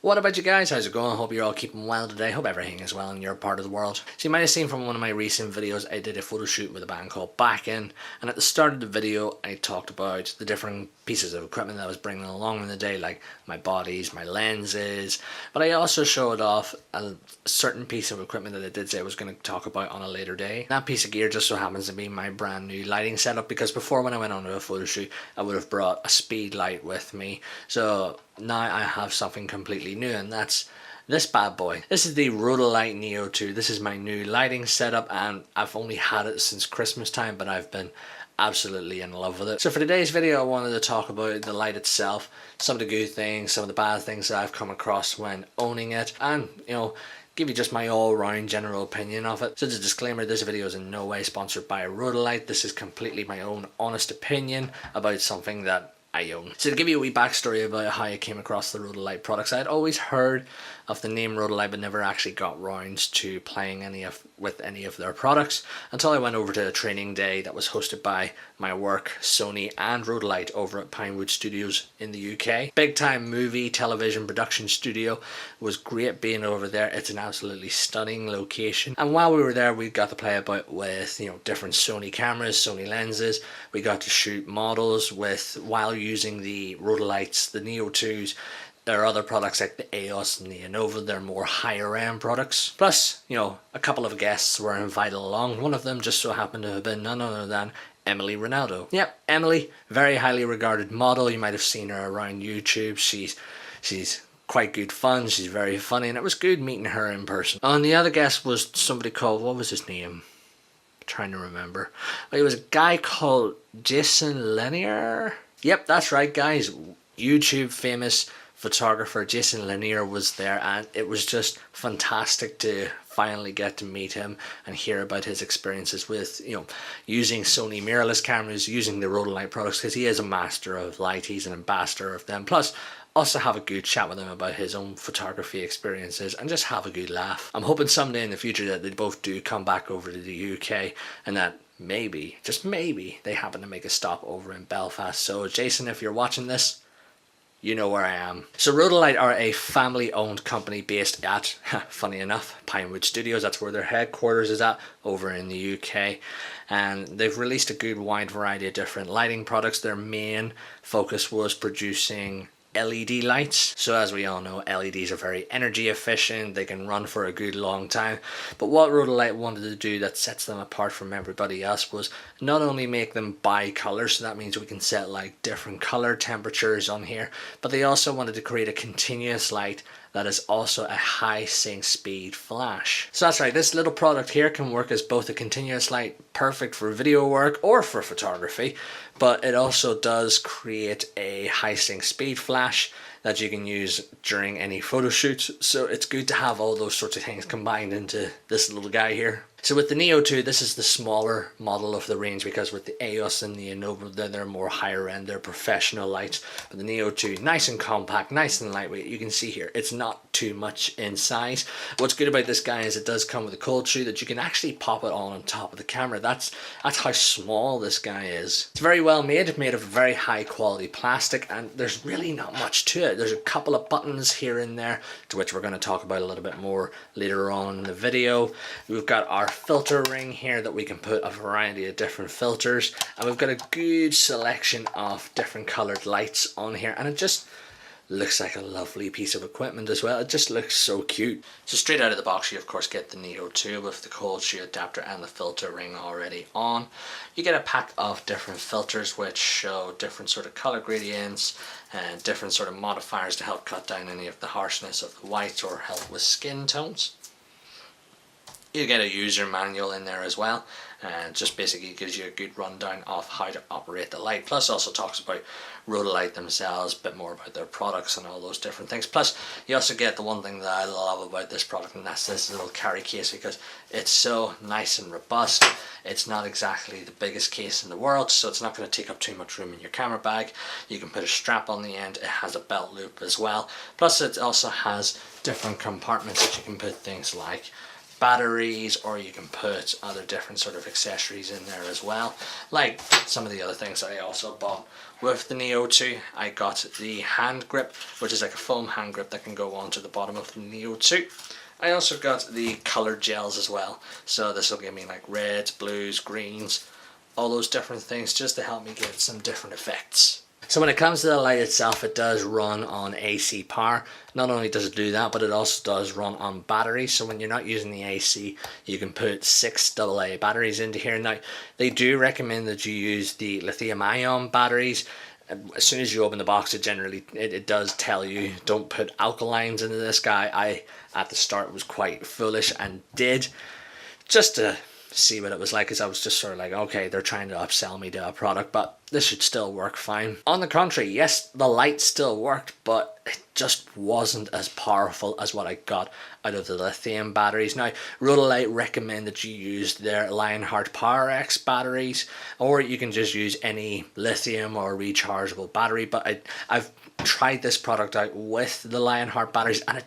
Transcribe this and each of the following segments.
What about you guys? How's it going? Hope you're all keeping well today. Hope everything is well in your part of the world. So you might have seen from one of my recent videos, I did a photo shoot with a band called Back In, and at the start of the video I talked about the different pieces of equipment that I was bringing along in the day, like my bodies, my lenses, but I also showed off a certain piece of equipment that I did say I was going to talk about on a later day. That piece of gear just so happens to be my brand new lighting setup, because before, when I went on to a photo shoot, I would have brought a speed light with me. So now I have something completely new, and that's this bad boy. This is the Rotolight NEO 2. This is my new lighting setup, and I've only had it since Christmas time, but I've been absolutely in love with it. So for today's video, I wanted to talk about the light itself, some of the good things, some of the bad things that I've come across when owning it, and give you just my all-round general opinion of it. So as a disclaimer, this video is in no way sponsored by Rotolight. This is completely my own honest opinion about something that I own. So to give you a wee backstory about how I came across the Rotolight products, I had always heard of the name Rotolight but never actually got round to playing with any of their products until I went over to a training day that was hosted by my work, Sony and Rotolight, over at Pinewood Studios in the UK. Big time movie, television production studio. It was great being over there. It's an absolutely stunning location. And while we were there, we got to play about with different Sony cameras, Sony lenses. We got to shoot models while using the Rotolights, the Neo 2s. There are other products like the EOS and the Nova. They're more higher end products. Plus, a couple of guests were invited along. One of them just so happened to have been none other than Emily Ronaldo. Yep, Emily, very highly regarded model. You might have seen her around YouTube. She's quite good fun. She's very funny, and it was good meeting her in person. And the other guest was somebody called, what was his name? I'm trying to remember. It was a guy called Jason Lanier. Yep, that's right, guys. YouTube famous photographer Jason Lanier was there, and it was just fantastic to finally get to meet him and hear about his experiences with using Sony mirrorless cameras, using the Rotolight products, because he is a master of light. He's an ambassador of them. Plus also have a good chat with him about his own photography experiences and just have a good laugh. I'm hoping someday in the future that they both do come back over to the UK, and that maybe, just maybe, they happen to make a stop over in Belfast. So Jason, if you're watching this, you know where I am. So Rotolight are a family-owned company based at, funny enough, Pinewood Studios. That's where their headquarters is at, over in the UK. And they've released a good wide variety of different lighting products. Their main focus was producing LED lights. So as we all know, LEDs are very energy efficient. They can run for a good long time. But what Rotolight wanted to do that sets them apart from everybody else was not only make them bi-color, so that means we can set like different color temperatures on here, but they also wanted to create a continuous light that is also a high sync speed flash. So that's right, this little product here can work as both a continuous light, perfect for video work or for photography, but it also does create a high sync speed flash that you can use during any photo shoots. So it's good to have all those sorts of things combined into this little guy here. So with the Neo 2, this is the smaller model of the range, because with the EOS and the Nova, they're more higher end, they're professional lights. But the Neo 2, nice and compact, nice and lightweight. You can see here, it's not too much in size. What's good about this guy is it does come with a cold shoe that you can actually pop it on top of the camera. That's how small this guy is. It's very well made of very high quality plastic, and there's really not much to it. There's a couple of buttons here and there, to which we're going to talk about a little bit more later on in the video. We've got our filter ring here that we can put a variety of different filters, and we've got a good selection of different colored lights on here, and it just looks like a lovely piece of equipment as well. It just looks so cute. So straight out of the box, you of course get the Neo 2 with the cold shoe adapter and the filter ring already on. You get a pack of different filters which show different sort of color gradients and different sort of modifiers to help cut down any of the harshness of the whites or help with skin tones. You get a user manual in there as well, and just basically gives you a good rundown of how to operate the light. Plus also talks about Rotolight themselves, a bit more about their products and all those different things. Plus you also get the one thing that I love about this product, and that's this little carry case, because it's so nice and robust. It's not exactly the biggest case in the world, so it's not going to take up too much room in your camera bag. You can put a strap on the end. It has a belt loop as well. Plus it also has different compartments that you can put things like batteries, or you can put other different sort of accessories in there as well, like some of the other things I also bought with the Neo 2. I got the hand grip, which is like a foam hand grip that can go onto the bottom of the Neo 2. I also got the color gels as well, so this will give me like reds, blues, greens, all those different things, just to help me get some different effects. So when it comes to the light itself, it does run on AC power. Not only does it do that, but it also does run on batteries. So when you're not using the AC, you can put 6 AA batteries into here. Now, they do recommend that you use the lithium ion batteries. As soon as you open the box, it does tell you don't put alkalines into this guy. I, at the start, was quite foolish and did, just to see what it was like, because I was just sort of like, okay, they're trying to upsell me to a product, but this should still work fine. On the contrary, yes, the light still worked, but it just wasn't as powerful as what I got out of the lithium batteries. Now, Rotolight recommend that you use their Lionheart PowerX batteries, or you can just use any lithium or rechargeable battery, but I've tried this product out with the Lionheart batteries, and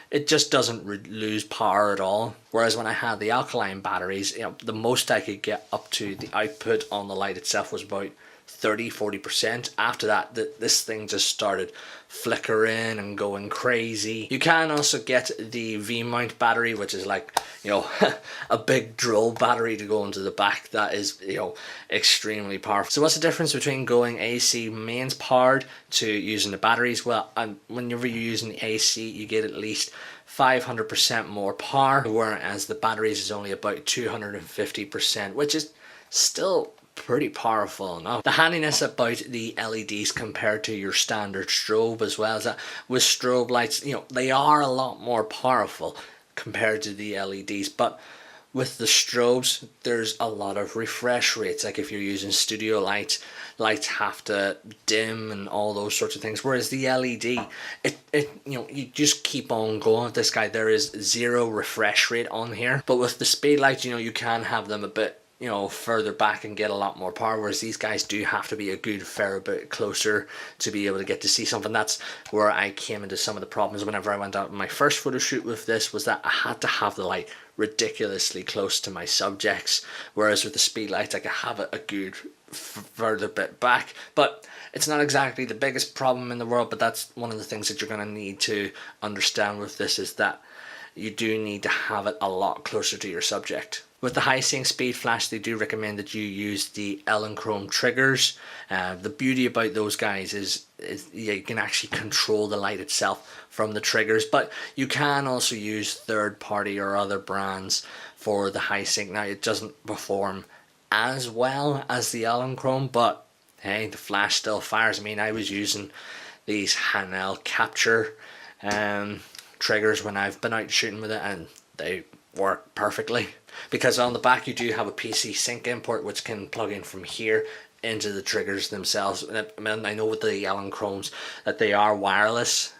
it just doesn't lose power at all. Whereas when I had the alkaline batteries, the most I could get up to the output on the light itself was about 30-40%. After that, this thing just started flickering and going crazy. You can also get the V-mount battery, which is like, a big drill battery to go into the back. That is, extremely powerful. So what's the difference between going AC mains powered to using the batteries? Well, whenever you're using the AC, you get at least 500% more power, whereas the batteries is only about 250%, which is still pretty powerful enough. The handiness about the LEDs compared to your standard strobe as well is that with strobe lights, they are a lot more powerful compared to the LEDs, but with the strobes, there's a lot of refresh rates. Like if you're using studio lights have to dim and all those sorts of things. Whereas the LED, you just keep on going with this guy. There is 0 refresh rate on here. But with the speed lights, you can have them a bit further back and get a lot more power, whereas these guys do have to be a good fair bit closer to be able to get to see something. That's where I came into some of the problems whenever I went out my first photo shoot with this, was that I had to have the light ridiculously close to my subjects, whereas with the speed lights I could have it a good further bit back. But it's not exactly the biggest problem in the world, but that's one of the things that you're going to need to understand with this, is that you do need to have it a lot closer to your subject. With the high sync speed flash, they do recommend that you use the Chrome triggers. The beauty about those guys is you can actually control the light itself from the triggers, but you can also use third party or other brands for the high sync. Now, it doesn't perform as well as the Chrome, but hey, the flash still fires. I mean, I was using these Hanel capture triggers when I've been out shooting with it, and they work perfectly, because on the back you do have a PC sync import which can plug in from here into the triggers themselves. I mean, I know with the Chromes that they are wireless,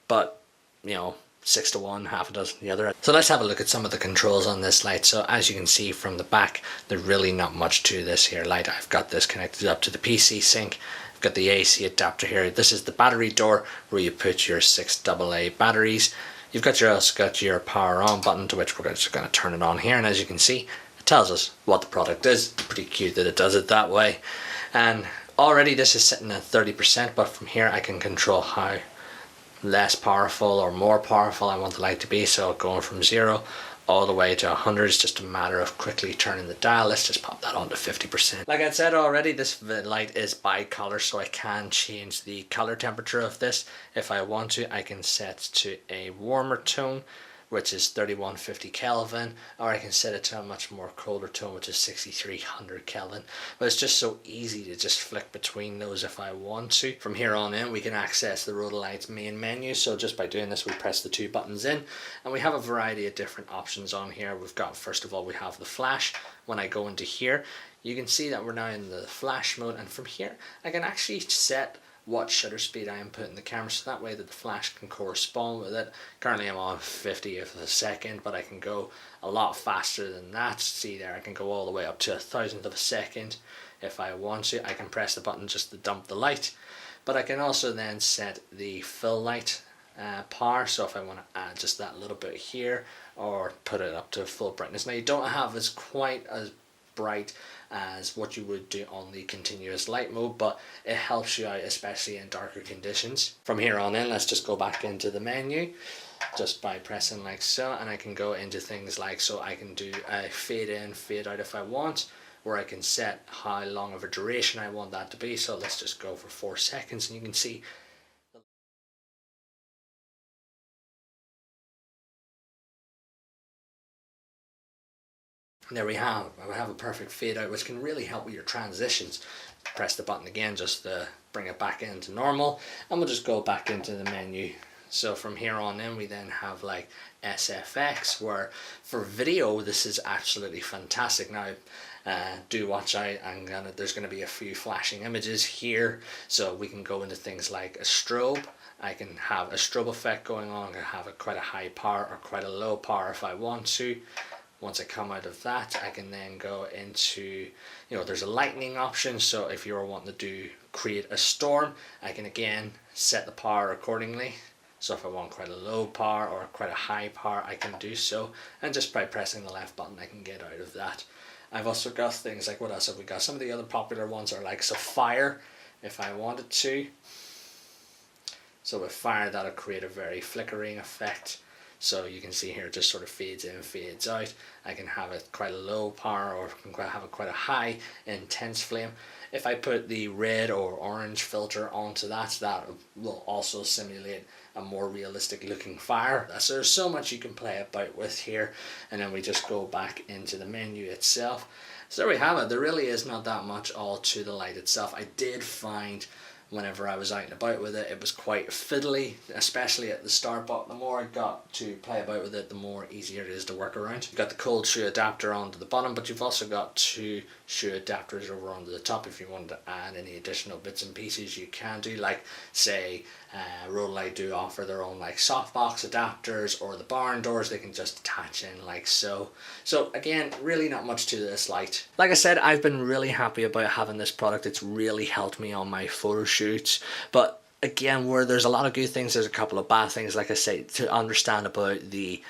but 6 to 1, half a dozen the other. So let's have a look at some of the controls on this light. So as you can see from the back, there's really not much to this here light. I've got this connected up to the PC sync. I've got the AC adapter here. This is the battery door where you put your 6 AA batteries. You've also got your power on button, to which we're just going to turn it on here, and as you can see, it tells us what the product is. Pretty cute that it does it that way. And already this is sitting at 30%, but from here I can control how less powerful or more powerful I want the light to be. So going from 0 all the way to 100 is just a matter of quickly turning the dial. Let's just pop that on to 50%. Like I said already, this light is bi-color, so I can change the color temperature of this. If I want to, I can set to a warmer tone, which is 3150 Kelvin, or I can set it to a much more colder tone, which is 6300 Kelvin. But it's just so easy to just flick between those if I want to. From here on in, we can access the Rotolight's main menu. So just by doing this, we press the 2 buttons in, and we have a variety of different options on here. We've got, first of all, we have the flash. When I go into here, you can see that we're now in the flash mode, and from here, I can actually set what shutter speed I am putting the camera, so that way that the flash can correspond with it. Currently I'm on 50th of a second, but I can go a lot faster than that. See there, I can go all the way up to 1,000th of a second if I want to. I can press the button just to dump the light, but I can also then set the fill light power. So if I want to add just that little bit here, or put it up to full brightness. Now you don't have as quite as bright as what you would do on the continuous light mode, but it helps you out, especially in darker conditions. From here on in, let's just go back into the menu just by pressing like so, and I can go into things like, so I can do a fade in, fade out if I want, where I can set how long of a duration I want that to be. So let's just go for 4 seconds, and you can see there we have. I have a perfect fade out, which can really help with your transitions. Press the button again just to bring it back into normal, and we'll just go back into the menu. So from here on in, we then have like SFX, where for video this is absolutely fantastic. Now do watch out, there's going to be a few flashing images here, so we can go into things like a strobe. I can have a strobe effect going on. I can have quite a high power or quite a low power if I want to. Once I come out of that, I can then go into, there's a lightning option. So if you're wanting to create a storm, I can again set the power accordingly. So if I want quite a low power or quite a high power, I can do so. And just by pressing the left button, I can get out of that. I've also got things like, what else have we got? Some of the other popular ones are like, so fire, if I wanted to. So with fire, that'll create a very flickering effect. So you can see here it just sort of fades in, fades out. I can have it quite a low power, or can have it quite a high intense flame. If I put the red or orange filter onto that, that will also simulate a more realistic looking fire. So there's so much you can play about with here. And then we just go back into the menu itself. So there we have it. There really is not that much all to the light itself. I did find whenever I was out and about with it, it was quite fiddly, especially at the start, but the more I got to play about with it, the more easier it is to work around. You've got the cold shoe adapter onto the bottom, but you've also got 2 shoe adapters over onto the top. If you wanted to add any additional bits and pieces, you can do, like say Rotolight do offer their own like softbox adapters, or the barn doors, they can just attach in like so. So again, really not much to this light. Like I said, I've been really happy about having this product. It's really helped me on my photo shoots, but again, where there's a lot of good things, there's a couple of bad things. Like I say, to understand about the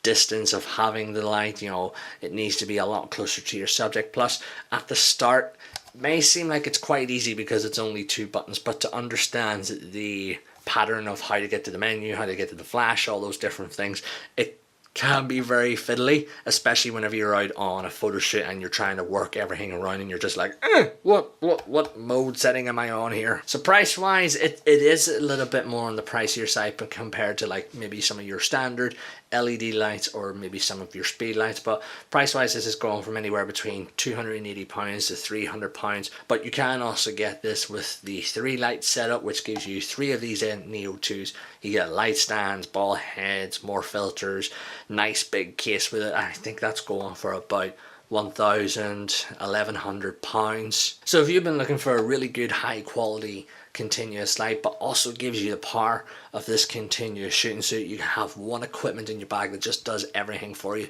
distance of having the light, it needs to be a lot closer to your subject. Plus at the start, it may seem like it's quite easy because it's only 2 buttons, but to understand the pattern of how to get to the menu, how to get to the flash, all those different things, it can be very fiddly, especially whenever you're out on a photo shoot and you're trying to work everything around and you're just like, what mode setting am I on here? So price wise, it is a little bit more on the pricier side, but compared to like maybe some of your standard LED lights or maybe some of your speed lights. But price wise, this is going from anywhere between £280 to £300. But you can also get this with the 3 light setup, which gives you 3 of these Neo 2s. You get light stands, ball heads, more filters, nice big case with it. I think that's going for about £1,100. So if you've been looking for a really good high quality continuous light, but also gives you the power of this continuous shooting suit, you have one equipment in your bag that just does everything for you,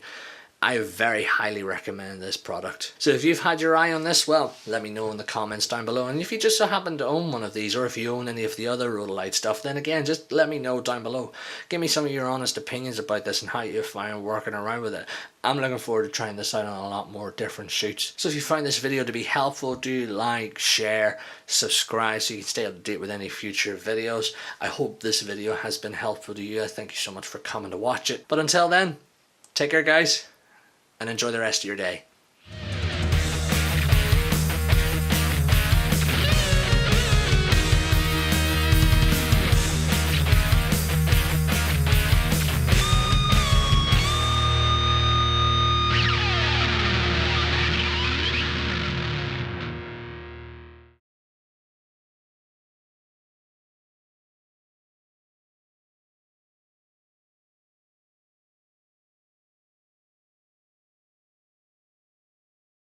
I very highly recommend this product. So if you've had your eye on this, well, let me know in the comments down below. And if you just so happen to own one of these, or if you own any of the other Rotolight stuff, then again, just let me know down below. Give me some of your honest opinions about this and how you find working around with it. I'm looking forward to trying this out on a lot more different shoots. So if you find this video to be helpful, do like, share, subscribe so you can stay up to date with any future videos. I hope this video has been helpful to you. I thank you so much for coming to watch it. But until then, take care guys, and enjoy the rest of your day.